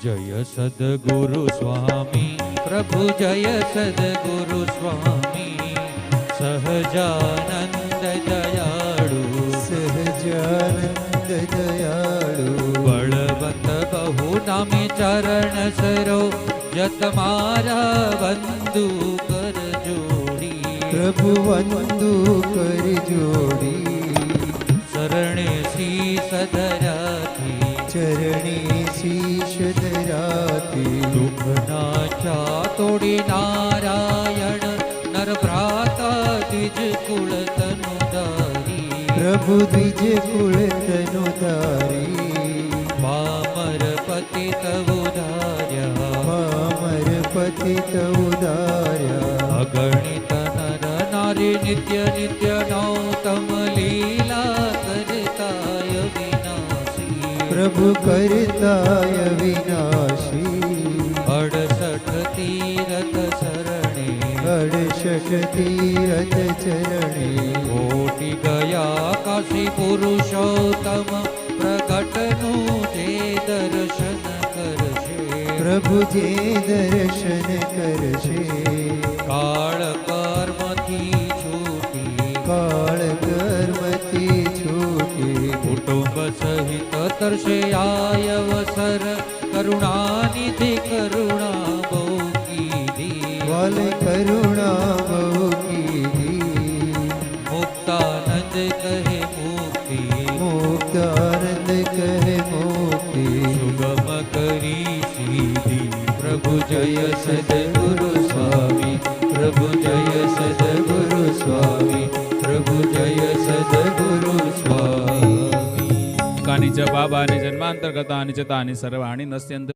जय सद्गुरु स्वामी प्रभु जय सद्गुरु स्वामी सहजानंद दयाळु सहजानंद दयाळु बलवंत बहु नामे चरण सरो जत मारा वंदु कर जोड़ी प्रभु वंदु कर जोड़ी शरणे शीश धराती चरणे शीश धराती दुख नाचा तोड़ी नारायण नर भ्राता द्विज कुल तनुधारी प्रभु द्विज कुल तनुधारी पामर पतित उदार्या पामर पतित उदार्या अगणित नर नारी नित्य नित्य नौतम लीला करताय विनाशी प्रभु करताय विनाशी 68 तीरथ शरणे 68 तीरथ चरणे कोटि गया काशी पुरुषोत्तम प्रकटनु जे दर्शन करशे प्रभु जे दर्शन करशे काळ कर्मथी छूटी काळ कर्मथी छूटी कुटुंब सहित तरशे आयवसर करुणानिधि करुणा बहुकीधी वाल करुणा बहुकीधी मुक्तानंद कहे मुक्ति मुक्तानंद कहे मुक्ति सुगम करी सीधी प्रभु जय सद्गुरु स्वामी प्रभु जय सद्गुरु स्वामी प्रभु जय सद्गुरु स्वामी कानि च पापानि जन्मान्तर्गतानि च तानि सर्वाणि नश्यन्ति